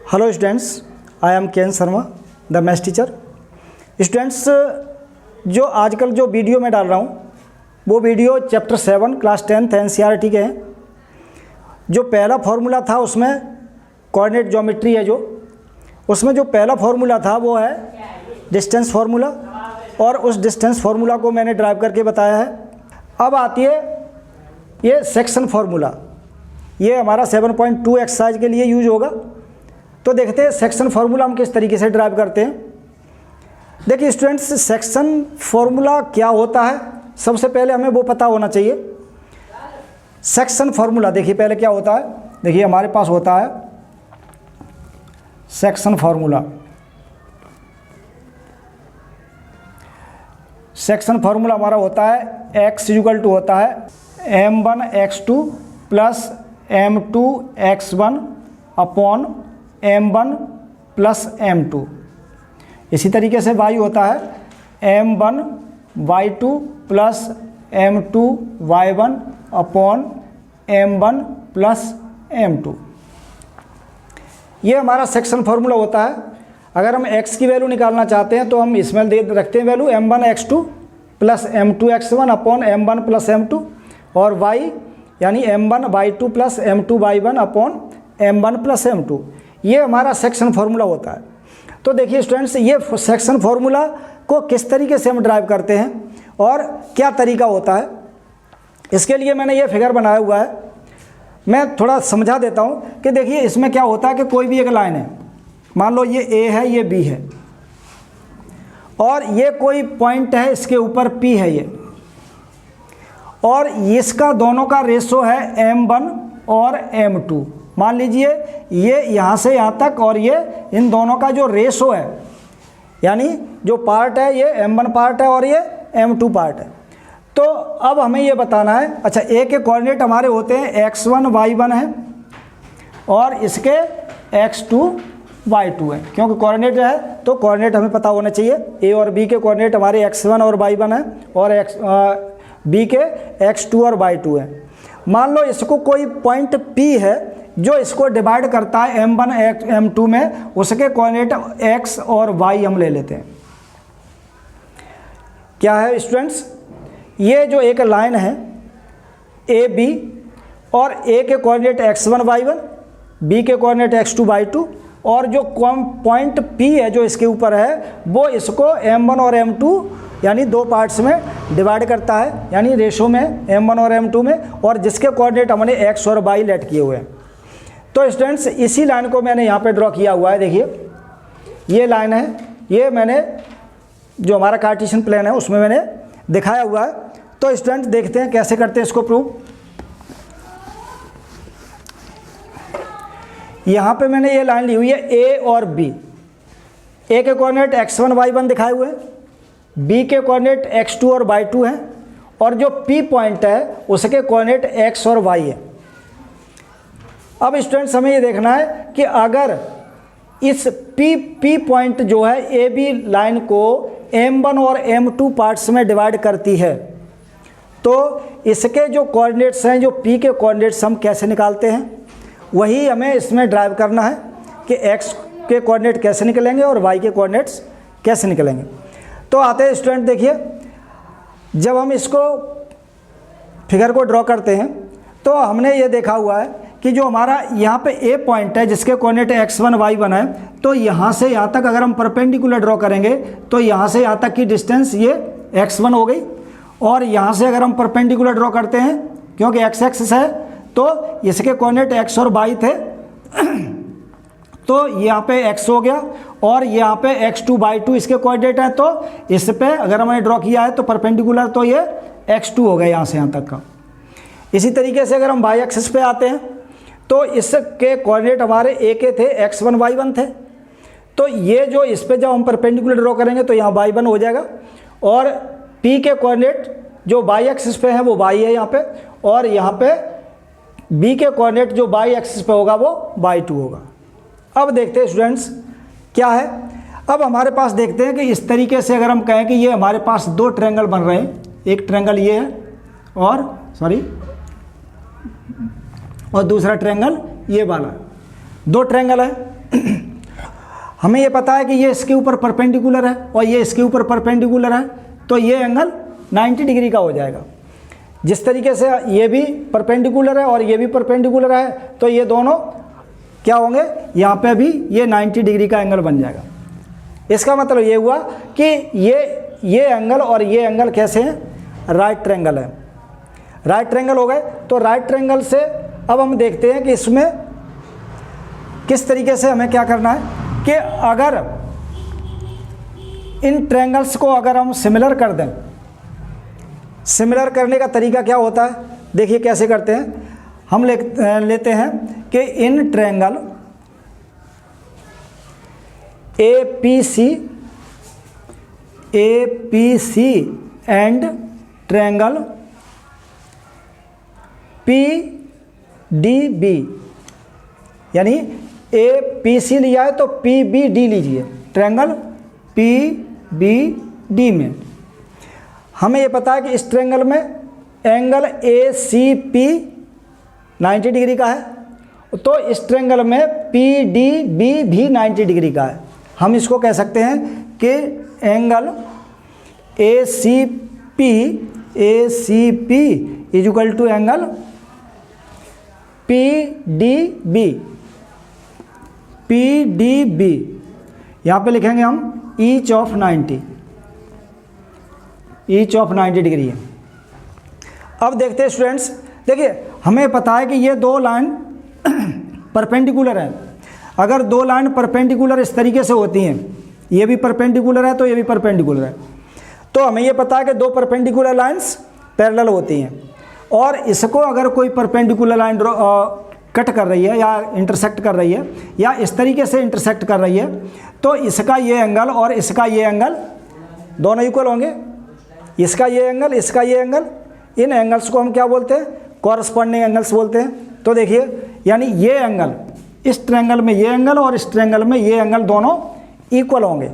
Hello students, I am K N Sharma, the maths teacher. Students, जो आजकल जो video मैं डाल रहा हूँ वो video chapter 7 class 10th NCERT के हैं। जो पहला फार्मूला था उसमें कोऑर्डिनेट ज्योमेट्री है, जो उसमें जो पहला फार्मूला था वो है डिस्टेंस फार्मूला, और उस डिस्टेंस फार्मूला को मैंने ड्राइव करके बताया है। अब आती है ये सेक्शन फार्मूला, ये हमारा 7.2 एक्सरसाइज के लिए यूज होगा। तो देखते हैं सेक्शन फार्मूला हम किस तरीके से ड्राइव करते हैं। देखिए स्टूडेंट्स, सेक्शन फार्मूला क्या होता है सबसे पहले हमें वो पता होना चाहिए। सेक्शन फार्मूला देखिए पहले क्या होता है। देखिए हमारे पास होता है सेक्शन फार्मूला। सेक्शन फार्मूला हमारा होता है x इक्वल टू होता है m1 x2 plus m2 x1 upon m1 plus m2। इसी तरीके से y होता है m1 y2 plus m2 y1 upon m1 plus m2। ये हमारा सेक्शन फार्मूला होता है। अगर हम x की वैल्यू निकालना चाहते हैं तो हम इसमें दे रखते हैं value m1 x2 plus m2 x1 upon m1 plus m2, और y यानी m1 y2 plus m2 y1 upon m1 plus m2। ये हमारा सेक्शन फार्मूला होता है। तो देखिए स्टूडेंट्स, ये सेक्शन फार्मूला को किस तरीके से हम ड्राइव करते हैं और क्या तरीका होता है, इसके लिए मैंने ये फिगर बनाया हुआ है। मैं थोड़ा समझा देता हूँ कि देखिए इसमें क्या होता है कि कोई भी एक लाइन है, मान लो ये A है, ये B है, और ये कोई पॉइंट है, इसके ऊपर P है ये, और इसका दोनों का रेशो है m1 और m2। मान लीजिए ये यहाँ से यहाँ तक, और ये इन दोनों का जो रेशो है, यानी जो पार्ट है ये m1 पार्ट है और ये m2 पार्ट है। तो अब हमें ये बताना है, अच्छा A के कोऑर्डिनेट हमारे होते हैं x1 y1 है और इसके x2 y2 है, क्योंकि कोऑर्डिनेट है तो कोऑर्डिनेट हमें पता होना चाहिए। A और B के कोऑर्डिनेट हमारे x1 और y1 है और B के x2 और y2 है। मान लो इसको कोई पॉइंट P है जो इसको डिवाइड करता है m1 m2 में, उसके कोऑर्डिनेट x और y हम ले लेते हैं। क्या है स्टूडेंट्स, ये जो एक लाइन है AB, और A के कोऑर्डिनेट x1 y1, B के कोऑर्डिनेट x2 y2, और जो पॉइंट P है जो इसके ऊपर है वो इसको m1 और m2 यानी दो पार्ट्स में डिवाइड करता है, यानी रेशो में m1 और m2 में, और जिसके कोऑर्डिनेट हमने x और y लेट किए हुए हैं। तो स्टूडेंट्स, इसी लाइन को मैंने यहाँ पे ड्रॉ किया हुआ है। देखिए ये लाइन है, ये मैंने जो हमारा कार्टेशियन प्लेन है उसमें मैंने दिखाया हुआ है। तो स्टूडेंट्स देखते हैं कैसे करते हैं इसको प्रूव। यहाँ पे मैंने ये लाइन ली हुई है A और B। A के कोऑर्डिनेट x1 y1 दिखाए हुए हैं, B के कोऑर्डिनेट x2 और y2 हैं, और जो P पॉइंट है उसके कोऑर्डिनेट x और y है। अब स्टूडेंट्स हमें ये देखना है कि अगर इस P पॉइंट जो है AB लाइन को m1 और m2 पार्ट्स में डिवाइड करती है, तो इसके जो कोऑर्डिनेट्स हैं, जो P के कोऑर्डिनेट्स हम कैसे निकालते हैं, वही हमें इसमें ड्राइव करना है कि x के कोऑर्डिनेट कैसे निकलेंगे और y के कोऑर्डिनेट्स कैसे निकलेंगे। तो आते हैं स्टूडेंट, देखिए जब हम इसको फिगर को ड्रॉ करते हैं तो हमने ये देखा हुआ है कि जो हमारा यहाँ पे A पॉइंट है जिसके कोऑर्डिनेट x1 y1 है, तो यहाँ से यहाँ तक अगर हम परपेंडिकुलर ड्रॉ करेंगे तो यहाँ से यहाँ तक की डिस्टेंस ये x1 हो गई, और यहाँ से अगर हम परपेंडिकुलर ड्रॉ करते हैं क्योंकि x एक्सिस है तो इसके कोऑर्डिनेट x और y थे तो यहाँ पे x हो गया, और यहाँ पे x2 y2 इसके कोऑर्डिनेट है, तो इस पे अगर हमने ड्रॉ किया है तो परपेंडिकुलर तो ये x2 हो गया यहाँ से यहाँ तक का। इसी तरीके से अगर हम y एक्सिस पे आते हैं तो इसके कोऑर्डिनेट हमारे A के थे x1 y1 थे, तो ये जो इस पे जब हम परपेंडिकुलर ड्रॉ करेंगे तो यहाँ y1 हो जाएगा, और P के कोऑर्डिनेट जो y एक्सिस पे है वो y है यहाँ पे, और यहाँ पे B के कोऑर्डिनेट जो y एक्सिस पे होगा वो y2 होगा। अब देखते हैं स्टूडेंट्स क्या है। अब हमारे पास देखते हैं कि इस तरीके से अगर हम कहें कि ये हमारे पास दो ट्रायंगल बन रहे हैं, एक ट्रायंगल ये है और दूसरा ट्रायंगल ये वाला, दो ट्रायंगल है। हमें ये पता है कि ये इसके ऊपर परपेंडिकुलर है और ये इसके ऊपर परपेंडिकुलर है, तो ये एंगल 90 डिग्री का हो जाएगा। जिस तरीके से ये भी परपेंडिकुलर है और ये भी परपेंडिकुलर है, तो ये दोनों क्या होंगे, यहाँ पे भी ये 90 डिग्री का एंगल बन जाएगा। इसका मतलब ये हुआ कि ये एंगल और ये एंगल कैसे हैं, राइट ट्रायंगल है, राइट ट्रायंगल हो गए। तो राइट ट्रायंगल से अब हम देखते हैं कि इसमें किस तरीके से हमें क्या करना है कि अगर इन ट्रायंगल्स को अगर हम सिमिलर कर दें, सिमिलर करने का तरीका क्या होता है, देखिए कैसे करते हैं। हम लेते हैं कि in triangle APC and triangle PDB, यानी APC लिया है तो PBD लीजिए, ट्रायंगल PBD में हमें ये पता है कि इस ट्रायंगल में एंगल ACP 90 डिग्री का है, तो इस ट्रायंगल में PDB भी 90 डिग्री का है। हम इसको कह सकते हैं कि angle ACP is equal to angle PDB। यहाँ पे लिखेंगे हम ईच ऑफ 90 डिग्री है। अब देखते हैं स्टूडेंट्स, देखिए हमें पता है कि ये दो लाइन परपेंडिकुलर हैं। अगर दो लाइन परपेंडिकुलर इस तरीके से होती हैं, ये भी परपेंडिकुलर है तो ये भी परपेंडिकुलर है, तो हमें ये पता है कि दो परपेंडिकुलर लाइंस पैरेलल होती हैं, और इसको अगर कोई परपेंडिकुलर लाइन कट कर रही है या इंटरसेक्ट कर रही है या इस तरीके से इंटरसेक्ट कर रही है, तो इसका ये एंगल और इसका ये एंगल दोनों इक्वल होंगे। इसका ये एंगल, इसका ये एंगल, इन एंगल्स को हम क्या बोलते हैं, कॉरस्पॉन्डिंग एंगल्स बोलते हैं। तो देखिए, यानी ये एंगल, इस ट्रायंगल में ये एंगल और इस ट्रायंगल में ये एंगल दोनों इक्वल होंगे।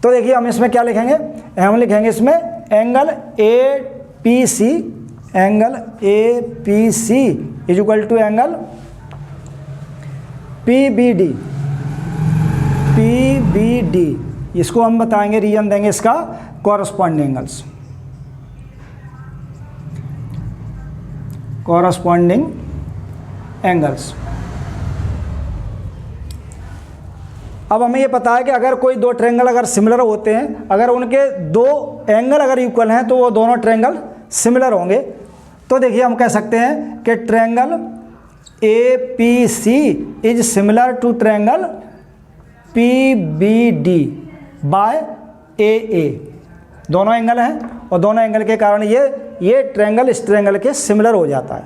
तो देखिए हम इसमें क्या लिखेंगे, हम लिखेंगे इसमें angle APC is equal to angle PBD। इसको हम बताएंगे, रीजन देंगे इसका कॉरस्पॉन्डिंग एंगल्स, कॉरस्पॉन्डिंग एंगल्स। अब हमें ये पता है कि अगर कोई दो ट्रायंगल अगर सिमिलर होते हैं, अगर उनके दो एंगल अगर इक्वल हैं तो वो दोनों ट्रायंगल सिमिलर होंगे। तो देखिए हम कह सकते हैं कि triangle APC is similar to triangle PBD by AA। दोनों एंगल हैं और दोनों एंगल के कारण ये ट्रायंगल इस ट्रायंगल के सिमिलर हो जाता है।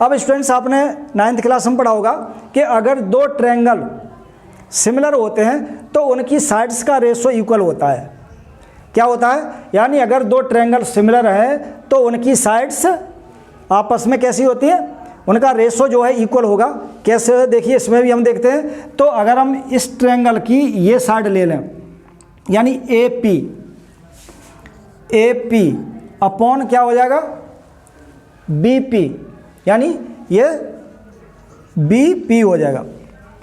अब स्टूडेंट्स, आपने 9th क्लास में पढ़ा होगा कि अगर दो ट्रायंगल सिमिलर होते हैं तो उनकी साइड्स का रेशो इक्वल होता है। क्या होता है, यानी अगर दो ट्रायंगल सिमिलर है तो उनकी साइड्स आपस में कैसी होती हैं, उनका रेशो जो है इक्वल होगा। कैसे, देखिए इसमें भी हम देखते हैं। तो अगर हम इस ट्रायंगल की ये साइड ले लें, यानी AP अपॉन क्या हो जाएगा, BP, यानी ये BP हो जाएगा,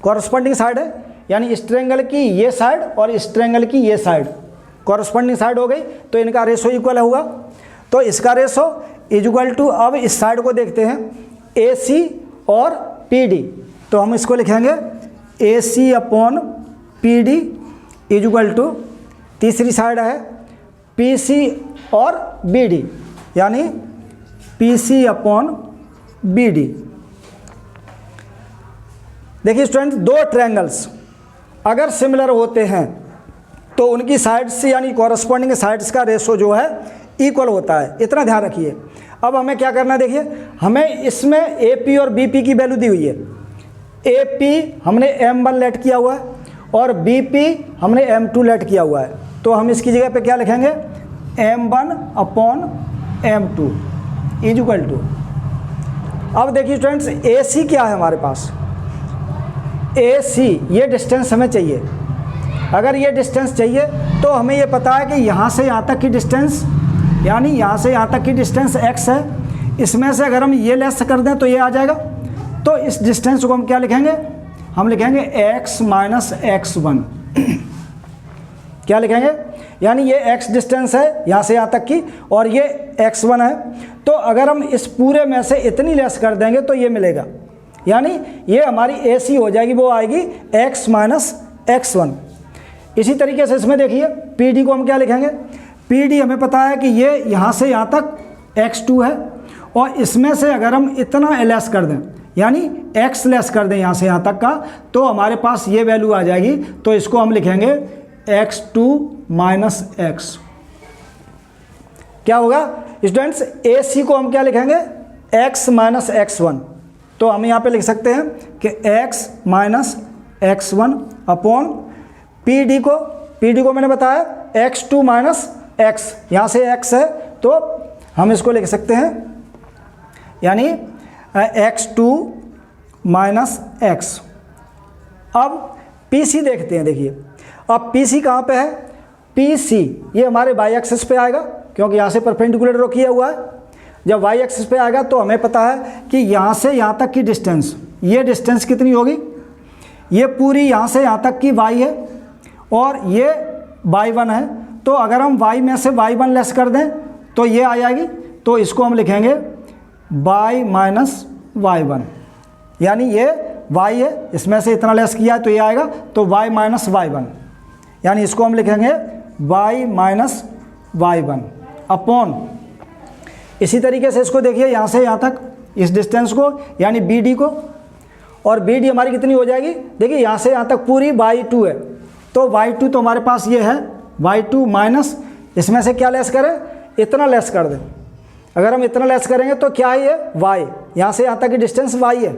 कॉरस्पॉन्डिंग साइड है। यानी इस ट्रायंगल की ये साइड और इस ट्रायंगल की ये साइड कॉरस्पॉन्डिंग साइड हो गई, तो इनका रेशो इक्वल होगा। तो इसका रेशो इज इक्वल टू, अब इस साइड को देखते हैं, AC और PD। तो हम इसको लिखेंगे AC upon PD is equal to, तीसरी साइड है PC और BD, यानी PC अपॉन BD। देखिए स्टूडेंट, दो ट्रायंगल्स अगर सिमिलर होते हैं तो उनकी साइड्स यानी कॉरस्पॉन्डिंग साइड्स का रेशो जो है इक्वल होता है, इतना ध्यान रखिए। अब हमें क्या करना है, देखिए हमें इसमें AP और BP की वैल्यू दी हुई है। AP हमने M1 लेट किया हुआ है और BP हमने M2 लेट किया हुआ है। तो हम इसकी जगह पे क्या लिखेंगे, M1 upon M2 is equal to, अब देखिए स्टूडेंट्स AC क्या है हमारे पास, AC ये डिस्टेंस हमें चाहिए। अगर ये डिस्टेंस चाहिए तो हमें ये पता है कि यहाँ से यहाँ तक की डिस्टेंस, यानी यहाँ से यहाँ तक की डिस्टेंस x है, इसमें से अगर हम ये लेस कर दें तो ये आ जाएगा। तो इस डिस्टेंस को हम क्या लिखेंगे, हम लिखेंगे x माइनस x1। क्या लिखेंगे, यानी ये x डिस्टेंस है यहाँ से यहाँ तक की और ये x1 है। तो अगर हम इस पूरे में से इतनी लेस कर देंगे तो ये मिलेगा, यानी ये हमारी AC हो जाएगी, वो आएगी x माइनस x1। इसी तरीके से इसमें देखिए PD को हम क्या लिखेंगे, PD हमें पता है कि ये यहाँ से यहाँ तक x2 है और इसमें से अगर हम इतना लेस कर दें, यानी x लेस कर दें यहाँ से यहाँ तक का, तो हमारे पास ये वैल्यू आ जाएगी। तो इसको हम लिखेंगे x2 माइनस x। क्या होगा स्टूडेंट्स, AC को हम क्या लिखेंगे, x माइनस x1। तो हम यहाँ पे लिख सकते हैं कि x minus x1 upon PD को मैंने बताया x2 माइनस x, यहाँ से x है तो हम इसको लिख सकते हैं, यानी x2 माइनस x। अब PC देखते हैं, देखिए अब PC कहाँ पे है, PC ये हमारे y एक्सिस पे आएगा क्योंकि यहाँ से परपेंडिकुलर ड्रॉ किया हुआ है। जब y एक्सिस पे आएगा तो हमें पता है कि यहाँ से यहाँ तक की डिस्टेंस, ये डिस्टेंस कितनी होगी, ये पूरी यहाँ से यहाँ तक की y है और ये y1 है। तो अगर हम y में से y1 लेस कर दें तो ये आ जाएगी। तो इसको हम लिखेंगे y माइनस y1, यानी ये y है, इसमें से इतना लेस किया है तो ये आएगा, तो y माइनस y1, यानी इसको हम लिखेंगे y माइनस y1 अपॉन। इसी तरीके से इसको देखिए यहाँ से यहाँ तक इस डिस्टेंस को, यानी BD को, और BD हमारी कितनी हो जाएगी, देखिए यहाँ से यहाँ तक पूरी y2 है। तो y2 तो हमारे पास ये है y2 माइनस, इसमें से क्या लेस करें, इतना लेस कर दें। अगर हम इतना लेस करेंगे तो क्या है, ये y, यहाँ से यहाँ तक की डिस्टेंस y है,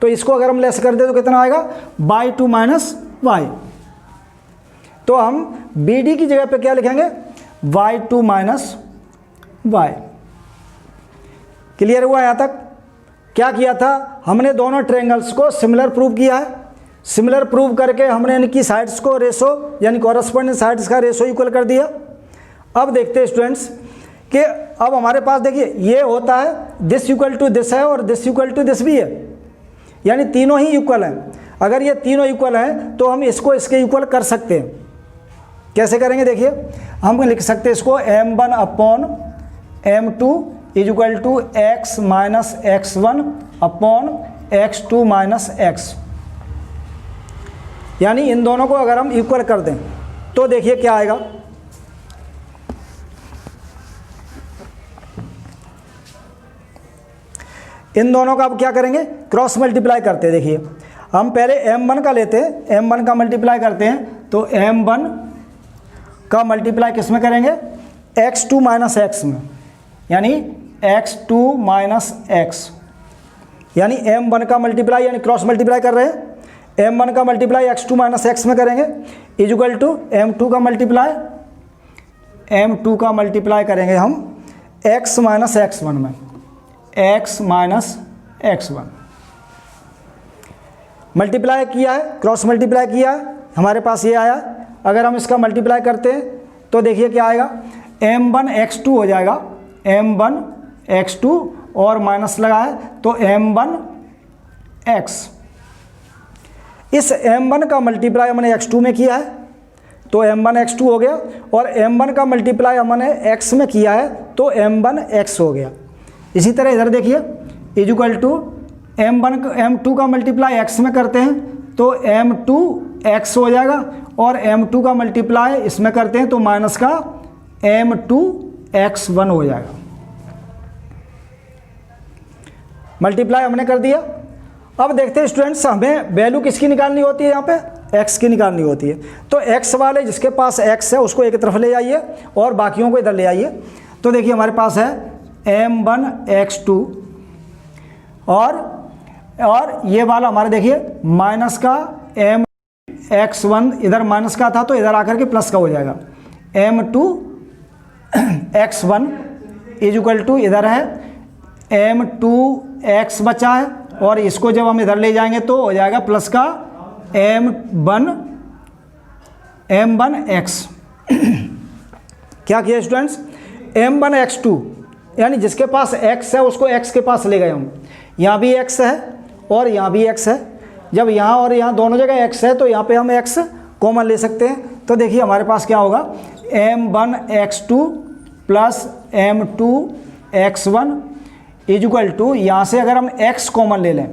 तो इसको अगर हम लेस कर दें तो कितना आएगा, y2 माइनस y। तो हम BD की जगह पे क्या लिखेंगे, y2 माइनस y। क्लियर हुआ यहाँ तक। क्या किया था, हमने दोनों ट्रायंगल्स को सिमिलर प्रूव किया है। सिमिलर प्रूव करके हमने इनकी साइड्स को रेशो, यानी कॉरस्पॉन्डिंग साइड्स का रेशो इक्वल कर दिया। अब देखते हैं स्टूडेंट्स कि अब हमारे पास देखिए ये होता है दिस इक्वल टू दिस है और दिस इक्वल टू दिस भी है, यानी तीनों ही इक्वल हैं। अगर ये तीनों इक्वल हैं तो हम इसको इसके इक्वल कर सकते हैं। कैसे करेंगे, देखिए हम लिख सकते हैं इसको m1 upon m2 is equal to x minus x1 upon x2 minus x, यानी इन दोनों को अगर हम इक्वल कर दें तो देखिए क्या आएगा। इन दोनों का अब क्या करेंगे, क्रॉस मल्टीप्लाई करते हैं। देखिए हम पहले m1 का लेते हैं, m1 का मल्टीप्लाई करते हैं, तो m1 का मल्टीप्लाई किस में करेंगे, x2 माइनस x में, यानी x2 माइनस x, यानी m1 का मल्टीप्लाई, यानी क्रॉस मल्टीप्लाई कर रहे हैं, m1 का मल्टीप्लाई x2 माइनस x में करेंगे इज इक्वल टू m2 का मल्टीप्लाई, m2 का मल्टीप्लाई करेंगे हम x माइनस x1 में, x माइनस x1 मल्टीप्लाई किया है, क्रॉस मल्टीप्लाई किया है, हमारे पास ये आया। अगर हम इसका मल्टीप्लाई करते हैं तो देखिए क्या आएगा, m1 x2 हो जाएगा, m1 x2 और माइनस लगा है तो m1 x। इस m1 का मल्टीप्लाई हमने x2 में किया है तो m1 x2 हो गया, और m1 का मल्टीप्लाई हमने x में किया है तो m1 x हो गया। इसी तरह इधर देखिए इज इक्वल टू m2 का मल्टीप्लाई x में करते हैं तो m2 x हो जाएगा, और m2 का मल्टीप्लाई इसमें करते हैं तो माइनस का m2 x1 हो जाएगा। मल्टीप्लाई हमने कर दिया। अब देखते हैं स्टूडेंट्स, हमें वैल्यू किसकी निकालनी होती है, यहाँ पे x की निकालनी होती है। तो x वाले जिसके पास x है उसको एक तरफ ले जाइए और बाकियों को इधर ले आइए। तो देखिए हमारे पास है m1 x2 और ये वाला हमारे देखिए माइनस का m x1, इधर माइनस का था तो इधर आकर के प्लस का हो जाएगा, m2 x1 is equal to इधर है m2 x बचा है, और इसको जब हम इधर ले जाएंगे तो हो जाएगा प्लस का m1 x। क्या किया स्टूडेंट्स, m1 x2 यानी जिसके पास x है उसको x के पास ले गए हम, यहाँ भी x है और यहाँ भी x है, जब यहाँ और यहाँ दोनों जगह x है तो यहाँ पे हम x कॉमन ले सकते हैं। तो देखिए हमारे पास क्या होगा, m1 x2 plus m2 x1 equal to, यहाँ से अगर हम x कॉमन ले लें,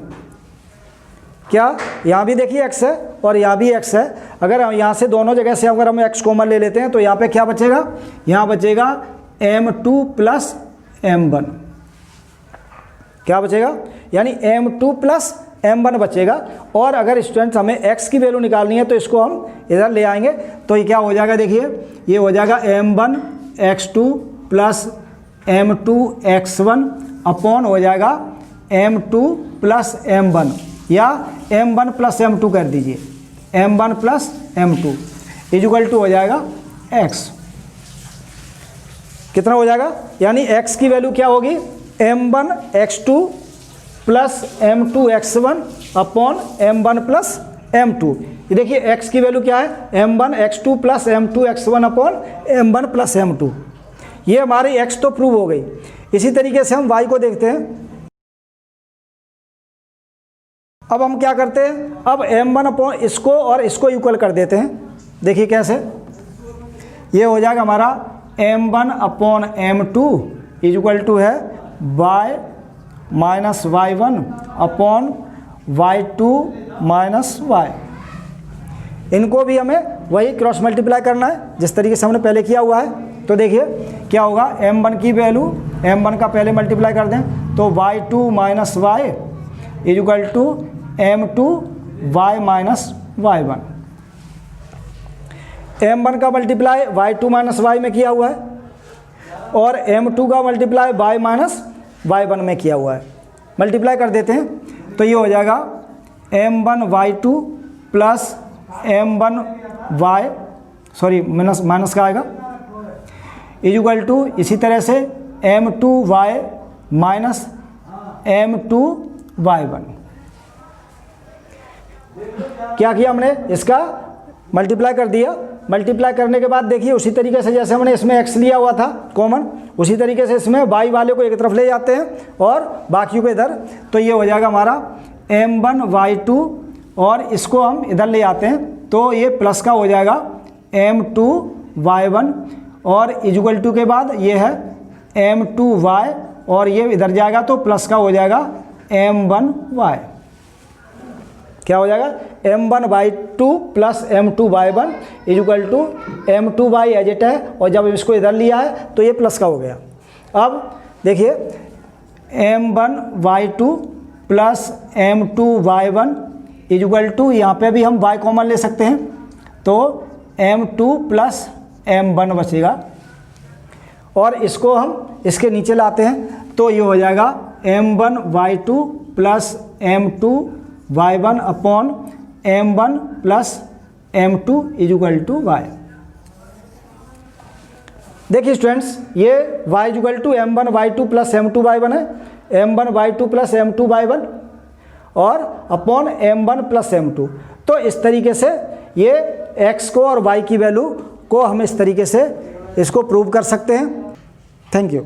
क्या यहाँ भी देखिए x है और यहाँ भी x है, अगर यहाँ से दोनों जगह से अगर हम x कॉमन ले लेते हैं तो यहाँ पे क्या बचेगा, यहाँ बचेगा m2 प्लस m1, क्या बचेगा, यानी m2 प्लस m1 बचेगा। और अगर स्टूडेंट्स हमें x की वैल्यू निकालनी है तो इसको हम इधर ले आएंगे, तो ये क्या हो जाएगा, देखिए ये हो जाएगा m1 x2 plus m2 x1 upon हो जाएगा m2 प्लस m1, या m1 प्लस m2 कर दीजिए, m1 plus m2 equal to हो जाएगा x। कितना हो जाएगा, यानी x की वैल्यू क्या होगी, m1 x2 plus m2 x1 upon m1 plus m2। ये देखिए x की वैल्यू क्या है, m1 x2 plus m2 x1 upon m1 plus m2। ये हमारी x तो प्रूव हो गई। इसी तरीके से हम y को देखते हैं। अब हम क्या करते हैं, अब m1 अपॉन इसको और इसको इक्वल कर देते हैं। देखिए कैसे, ये हो जाएगा हमारा m1 upon m2 equal to है y माइनस y1 अपॉन y2 माइनस y। इनको भी हमें वही क्रॉस मल्टीप्लाई करना है जिस तरीके से हमने पहले किया हुआ है। तो देखिए क्या होगा, m1 की वैल्यू m1 का पहले मल्टीप्लाई कर दें तो y2 minus y equal to m2 y minus y1। m1 का मल्टीप्लाई y2 माइनस y में किया हुआ है और m2 का मल्टीप्लाई y माइनस y1 में किया हुआ है। मल्टीप्लाई कर देते हैं तो ये हो जाएगा m1 y2 plus m1 y, sorry minus का आएगा, इक्वल टू इसी तरह से m2 y minus m2 y1। क्या किया हमने, इसका मल्टीप्लाई कर दिया। मल्टीप्लाई करने के बाद देखिए उसी तरीके से जैसे हमने इसमें x लिया हुआ था कॉमन, उसी तरीके से इसमें y वाले को एक तरफ ले जाते हैं और बाकी को इधर। तो ये हो जाएगा हमारा m1 y2 और इसको हम इधर ले आते हैं तो ये प्लस का हो जाएगा m2 y1 और इक्वल टू के बाद ये है m2 y और ये इधर जाएगा तो प्लस का हो जाएगा m1 y। क्या हो जाएगा, m1 y2 plus m2 y1 equal to m2 y as it है और जब इसको इधर लिया है तो ये प्लस का हो गया। अब देखिए m1 y2 plus m2 y1 equal to, यहाँ पे भी हम y कॉमन ले सकते हैं तो m2 प्लस m1 बचेगा और इसको हम इसके नीचे लाते हैं तो ये हो जाएगा m1 y2 plus m2 y1 upon m1 plus m2 equal to y। देखिए स्टूडेंट्स ये y equal to m1 y2 plus m2 y1 है, m1 y2 plus m2 y1 और अपॉन m1 प्लस m2। तो इस तरीके से ये x को और y की वैल्यू को हम इस तरीके से इसको प्रूव कर सकते हैं। Thank you.